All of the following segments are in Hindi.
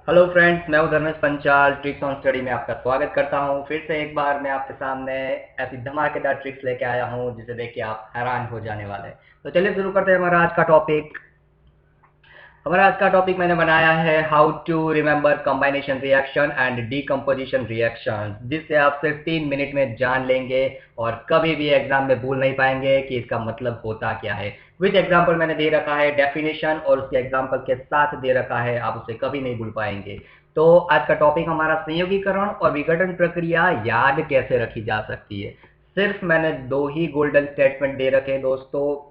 हेलो फ्रेंड्स, मैं हूं Dharmesh Panchal. Tricks on study में आपका स्वागत करता हूं। फिर से एक बार मैं आपके सामने ऐसी धमाकेदार ट्रिक्स लेके आया हूं जिसे देख के आप हैरान हो जाने वाले हैं। तो चलिए शुरू करते हैं हमारा आज का टॉपिक। हमारा आज का टॉपिक मैंने बनाया है how to remember combination reaction and decomposition reaction, जिससे आप सिर्फ 3 मिनट में जान लेंगे और कभी भी एग्जाम में भूल नहीं पाएंगे कि इसका मतलब होता क्या है। विच एग्जाम्पल मैंने दे रखा है डेफिनेशन, और उसके एग्जाम्पल के साथ दे रखा है, आप उसे कभी नहीं भूल पाएंगे। तो आज का टॉपिक हमारा संयोगीकरण और विघटन प्रक्रिया याद कैसे रखी जा सकती है। सिर्फ मैंने दो ही गोल्डन स्टेटमेंट दे रखे दोस्तों।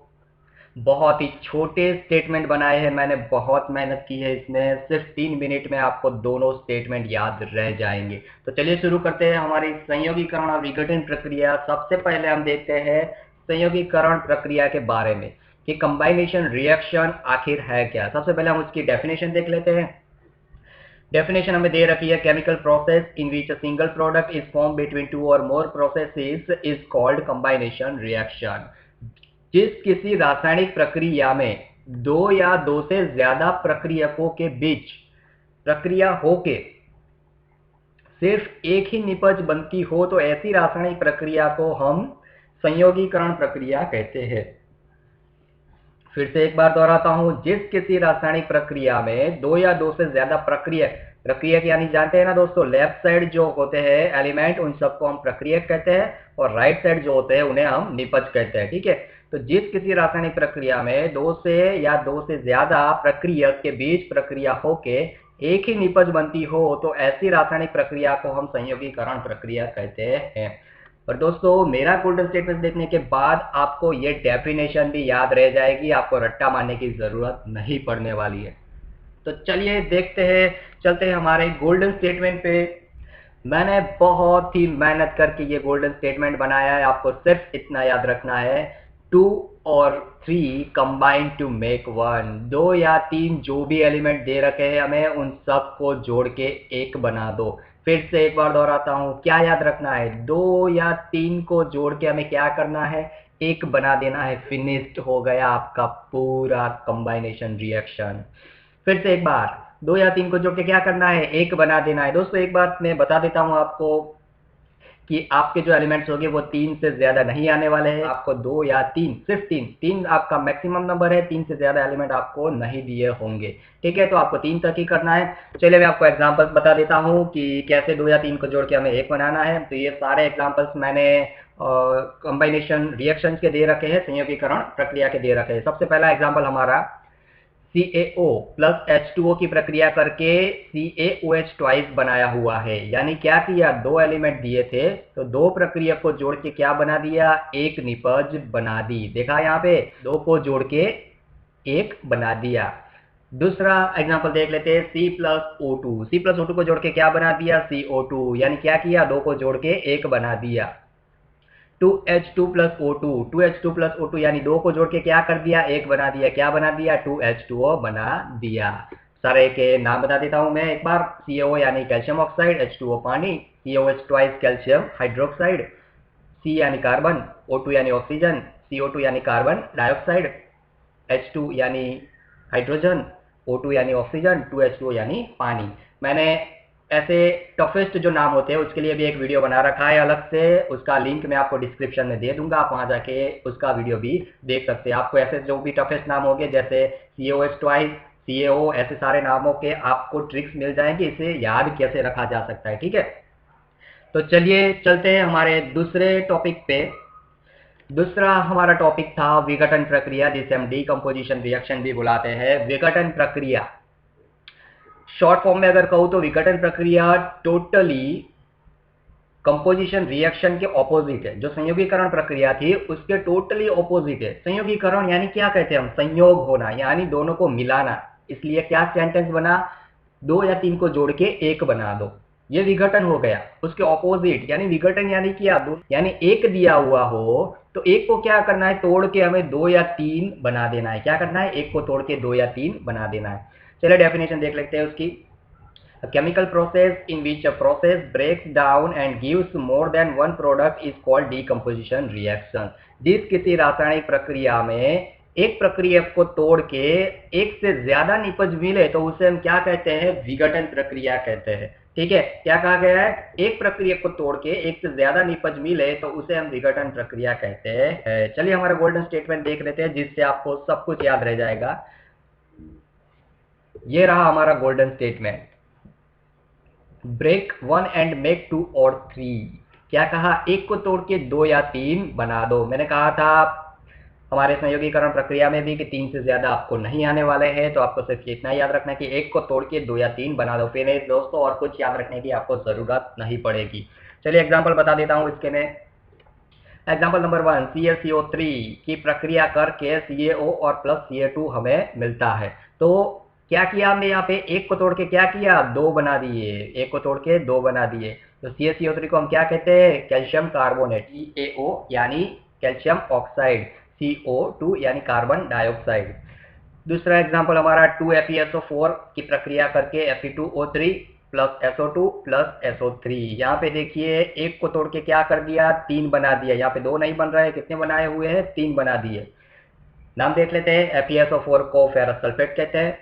बहुत ही छोटे स्टेटमेंट बनाए हैं मैंने, बहुत मेहनत की है इसमें। सिर्फ 3 मिनट में आपको दोनों स्टेटमेंट याद रह जाएंगे। तो चलिए शुरू करते हैं हमारी संयोगीकरण और विघटन प्रक्रिया। सबसे पहले हम देखते हैं संयोगीकरण प्रक्रिया के बारे में कि कंबाइनेशन रिएक्शन आखिर है क्या। सबसे पहले हम उसकी डेफिनेशन देख लेते हैं। डेफिनेशन हमें दे रखी है, chemical process in which a single product is form between two और more processes is called combination reaction. जिस किसी रासायनिक प्रक्रिया में दो या दो से ज्यादा प्रक्रियकों के बीच प्रक्रिया होके सिर्फ एक ही निपज बनती हो तो ऐसी रासायनिक प्रक्रिया को हम संयोगीकरण प्रक्रिया कहते हैं। फिर से एक बार दोहराता हूं, जिस किसी रासायनिक प्रक्रिया में दो या दो से ज्यादा प्रक्रियक यानी जानते हैं ना दोस्तों, लेफ्ट साइड जो होते हैं एलिमेंट उन सबको हम प्रक्रियक कहते हैं, और राइट साइड जो होते हैं उन्हें हम निपज कहते हैं। ठीक है, तो जिस किसी रासायनिक प्रक्रिया में दो से या दो से ज्यादा प्रक्रियक के बीच प्रक्रिया होके एक ही निपज बनती हो तो ऐसी रासायनिक प्रक्रिया को हम संयोगीकरण प्रक्रिया कहते हैं। और दोस्तों, मेरा गोल्डन स्टेटमेंट देखने के बाद आपको ये डेफिनेशन भी याद रह जाएगी, आपको रट्टा मारने की जरूरत नहीं पड़ने वाली है। तो चलिए देखते हैं, चलते हैं हमारे गोल्डन स्टेटमेंट पे। मैंने बहुत ही मेहनत करके ये गोल्डन स्टेटमेंट बनाया है। आपको सिर्फ इतना याद रखना है, टू और three combine to make one. दो या तीन जो भी एलिमेंट दे रखे हैं हमें, उन सब को जोड़ के एक बना दो। फिर से एक बार दोहराता हूं, क्या याद रखना है, दो या तीन को जोड़ के हमें क्या करना है, एक बना देना है। फिनिश्ड हो गया आपका पूरा कंबाइनेशन रिएक्शन। फिर से एक बार, दो या तीन को जोड़ के क्या करना है, एक बना देना है। दोस्तों, एक बात मैं बता देता हूं आपको कि आपके जो एलिमेंट्स होंगे वो तीन से ज्यादा नहीं आने वाले हैं। आपको दो या तीन, सिर्फ तीन, तीन आपका मैक्सिमम नंबर है, तीन से ज्यादा एलिमेंट आपको नहीं दिए होंगे। ठीक है, तो आपको तीन तक ही करना है। चलिए मैं आपको एग्जांपल्स बता देता हूं कि कैसे दो या तीन को जोड़ के हमें एक बनाना है। तो ये सारे एग्जांपल्स मैंने कंबाइनेशन रिएक्शन के दे रखे हैं, संयोगीकरण प्रक्रिया के दे रखे हैं। सबसे पहला एग्जाम्पल हमारा CaO प्लस H2O की प्रक्रिया करके CaOH ट्वाइस बनाया हुआ है। यानी क्या किया, दो एलिमेंट दिए थे तो दो प्रक्रिया को जोड़ के क्या बना दिया, एक निपज बना दी। देखा यहाँ पे, दो को जोड़ के एक बना दिया। दूसरा एग्जांपल देख लेते हैं, C plus O two. C plus O two को जोड़ के क्या बना दिया, CO2। यानी क्या किया, दो को जोड़ के एक बना दिया। 2H2 plus O two, 2H2 plus O two यानी दो को जोड़ के क्या कर दिया, एक बना दिया। क्या बना दिया, 2H2O बना दिया। सारे के नाम बता देता हूं मैं एक बार। CaO यानी कैल्शियम ऑक्साइड, H2O पानी, COH twice calcium hydroxide, C यानी कार्बन, O2 यानी ऑक्सीजन, CO2 यानी कार्बन डाइऑक्साइड, H2 यानी हाइड्रोजन, O2 यानी ऑक्सीजन, 2H2O यानी पानी। मैंने ऐसे टफेस्ट जो नाम होते हैं उसके लिए भी एक वीडियो बना रखा है अलग से, उसका लिंक मैं आपको डिस्क्रिप्शन में दे दूंगा, आप वहां जाके उसका वीडियो भी देख सकते हैं। आपको ऐसे जो भी टफेस्ट नाम होंगे जैसे COH ट्वाइस, CaO, ऐसे सारे नामों के आपको ट्रिक्स मिल जाएंगे, इसे याद कैसे रखा जा सकता है। ठीक है, तो चलिए चलते हैं हमारे दूसरे टॉपिक पे। दूसरा हमारा टॉपिक था विघटन प्रक्रिया, जिसे हम डीकम्पोजिशन रिएक्शन भी बुलाते हैं। विघटन प्रक्रिया शॉर्ट फॉर्म में अगर कहूं तो विघटन प्रक्रिया टोटली कंपोजिशन रिएक्शन के ऑपोजिट है। जो संयोगीकरण प्रक्रिया थी उसके टोटली ऑपोजिट है। संयोगीकरण यानी क्या कहते हैं हम, संयोग होना, यानी दोनों को मिलाना। इसलिए क्या सेंटेंस बना, दो या तीन को जोड़ के एक बना दो, ये विघटन हो गया। उसके ऑपोजिट यानी विघटन यानी क्या, दो यानी एक दिया हुआ हो तो एक को क्या करना है, तोड़ के हमें दो या तीन बना देना है। क्या करना है, एक को तोड़ के दो या तीन बना देना है। चलिए डेफिनेशन देख लेते हैं उसकी। A chemical process in which a process breaks down and gives more than one product is called decomposition reaction. जिस किसी रासायनिक प्रक्रिया में एक प्रक्रिया को तोड़ के एक से ज्यादा निपज मिले तो उसे हम क्या कहते हैं? विघटन प्रक्रिया कहते हैं। ठीक है, क्या कहा गया है? एक प्रक्रिया को तोड़ के एक से ज्यादा निपज मिले तो उसे हम विघटन प्रक्रिया कहते हैं। चलिए हमारा गोल्डन स्टेटमेंट देख लेते हैं जिससे आपको सब कुछ याद रह जाएगा। ये रहा हमारा golden statement, break 1 and make 2 और 3। क्या कहा? एक को तोड़ के 2 या 3 बना दो। मैंने कहा था हमारे संयोगीकरण प्रक्रिया में भी कि 3 से ज्यादा आपको नहीं आने वाले हैं, तो आपको सिर्फ इतना याद रखना है कि एक को तोड़ के 2 या 3 बना दो। फिर दोस्तों और कुछ याद रखने की आपको जरूरत नहीं पड़ेगी। चलिए एग्जाम्पल बता देता हूँ इसके में। एग्जाम्पल नंबर 1, CaCO3 की प्रक्रिया करके CaO और प्लस Ca2 हमें मिलता है। तो क्या किया हमने यहाँ पे? एक को तोड़ के क्या किया? 2 बना दिए। एक को तोड़ के 2 बना दिए। तो CaCO3 को हम क्या कहते हैं? Calcium carbonate. CaO यानी कैल्शियम ऑक्साइड, CO2 यानी कार्बन डाइऑक्साइड। दूसरा एग्जाम्पल हमारा 2FeSO4 की प्रक्रिया करके Fe2O3 plus SO2 plus SO3। यहाँ पे देखिए एक को तोड़ के क्या कर दिया? 3 बना दिया। यहाँ पे 2 नहीं बन रहा है, कितने बनाए हुए हैं? 3 बना दिए। नाम देख लेते हैं। FeSO4 को फेरस सल्फेट कहते हैं,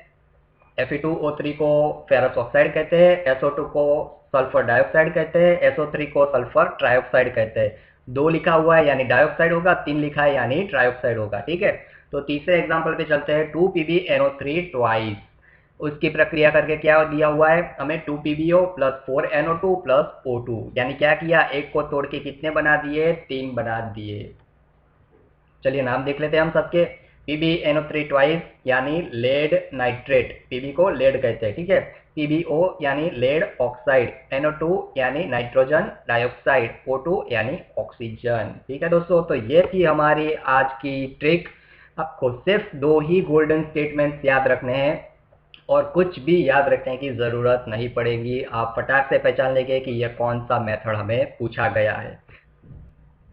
Fe2O3 को फेरस ऑक्साइड कहते हैं, SO2 को सल्फर डाइऑक्साइड कहते हैं, SO3 को सल्फर ट्राइऑक्साइड कहते हैं। 2 लिखा हुआ है यानी डाइऑक्साइड होगा, 3 लिखा है यानी ट्राइऑक्साइड होगा। ठीक है, तो तीसरे एग्जाम्पल पे चलते हैं। 2PbNO3 ट्वाइस, उसकी प्रक्रिया करके क्या दिया हुआ है हमें? 2PbO plus 4NO2 plus O2। यानी क्या किया? एक को तोड़ के कितने बना दिए? 3 बना दिए। चलिए नाम देख लेते हैं हम सबके। PbNO3 ट्वाइस यानी लेड नाइट्रेट, Pb को लेड कहते हैं। ठीक है, PbO यानी लेड ऑक्साइड, NO2 यानी नाइट्रोजन डाइऑक्साइड, O2 यानी ऑक्सीजन। ठीक है दोस्तों, तो ये थी हमारी आज की ट्रिक। आपको सिर्फ 2 ही गोल्डन स्टेटमेंट्स याद रखने हैं और कुछ भी याद रखने की जरूरत नहीं पड़ेगी। आप फटाक से पहचान लेंगे कि यह कौन सा मेथड हमें पूछा गया है।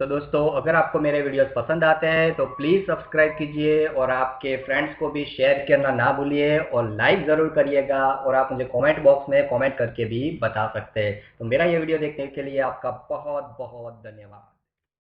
तो दोस्तों अगर आपको मेरे वीडियोस पसंद आते हैं तो प्लीज़ सब्सक्राइब कीजिए और आपके फ्रेंड्स को भी शेयर करना ना भूलिए और लाइक ज़रूर करिएगा, और आप मुझे कमेंट बॉक्स में कमेंट करके भी बता सकते हैं। तो मेरा ये वीडियो देखने के लिए आपका बहुत बहुत धन्यवाद।